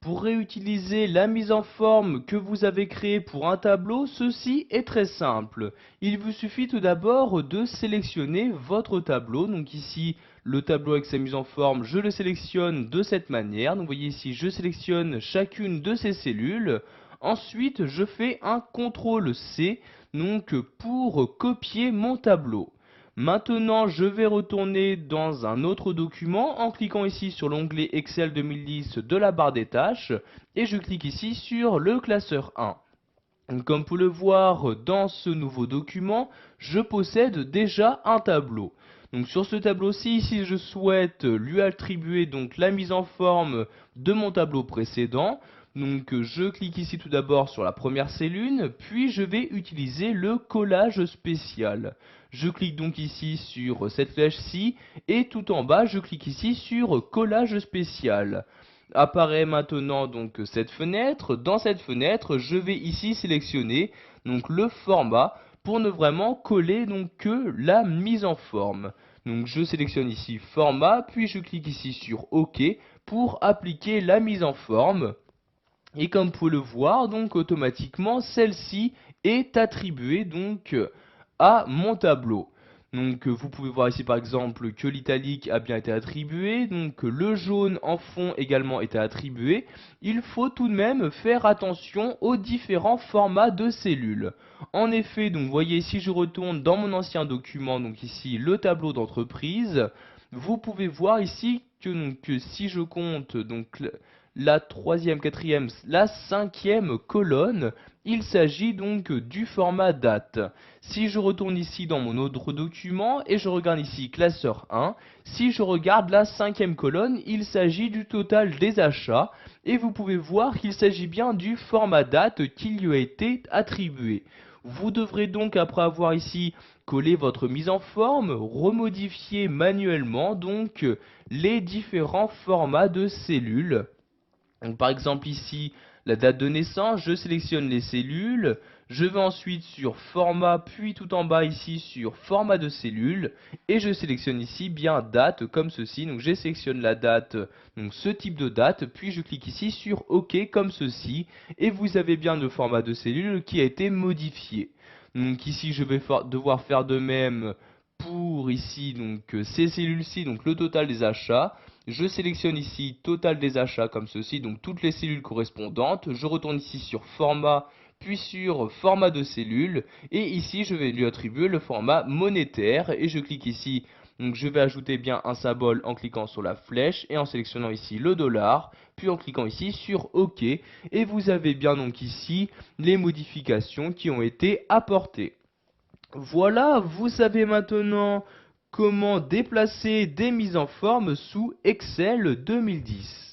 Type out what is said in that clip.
Pour réutiliser la mise en forme que vous avez créée pour un tableau, ceci est très simple. Il vous suffit tout d'abord de sélectionner votre tableau. Donc ici, le tableau avec sa mise en forme, je le sélectionne de cette manière. Donc vous voyez ici, je sélectionne chacune de ces cellules. Ensuite, je fais un CTRL-C donc pour copier mon tableau. Maintenant, je vais retourner dans un autre document en cliquant ici sur l'onglet Excel 2010 de la barre des tâches et je clique ici sur le classeur 1. Comme vous pouvez le voir dans ce nouveau document, je possède déjà un tableau. Donc sur ce tableau-ci, ici je souhaite lui attribuer donc la mise en forme de mon tableau précédent. Donc je clique ici tout d'abord sur la première cellule, puis je vais utiliser le collage spécial. Je clique donc ici sur cette flèche-ci et tout en bas je clique ici sur collage spécial. Apparaît maintenant donc cette fenêtre. Dans cette fenêtre, je vais ici sélectionner donc le format pour ne vraiment coller donc que la mise en forme. Donc je sélectionne ici format, puis je clique ici sur OK pour appliquer la mise en forme. Et comme vous pouvez le voir, donc automatiquement celle-ci est attribuée donc à mon tableau. Donc vous pouvez voir ici par exemple que l'italique a bien été attribué, donc le jaune en fond également été attribué. Il faut tout de même faire attention aux différents formats de cellules. En effet, donc vous voyez si je retourne dans mon ancien document, donc ici le tableau d'entreprise, vous pouvez voir ici que si je compte donc la troisième, quatrième, la cinquième colonne, il s'agit donc du format date. Si je retourne ici dans mon autre document et je regarde ici classeur 1, si je regarde la cinquième colonne, il s'agit du total des achats et vous pouvez voir qu'il s'agit bien du format date qui lui a été attribué. Vous devrez donc, après avoir ici collé votre mise en forme, remodifier manuellement donc les différents formats de cellules. Donc, par exemple ici, la date de naissance, je sélectionne les cellules, je vais ensuite sur format, puis tout en bas ici sur format de cellules, et je sélectionne ici bien date comme ceci. Donc je sélectionne la date, donc ce type de date, puis je clique ici sur OK comme ceci, et vous avez bien le format de cellule qui a été modifié. Donc ici je vais devoir faire de même pour ici donc ces cellules-ci, donc le total des achats. Je sélectionne ici total des achats comme ceci, donc toutes les cellules correspondantes. Je retourne ici sur format, puis sur format de cellule. Et ici, je vais lui attribuer le format monétaire. Et je clique ici, donc je vais ajouter bien un symbole en cliquant sur la flèche et en sélectionnant ici le dollar. Puis en cliquant ici sur OK. Et vous avez bien donc ici les modifications qui ont été apportées. Voilà, vous savez maintenant comment déplacer des mises en forme sous Excel 2010.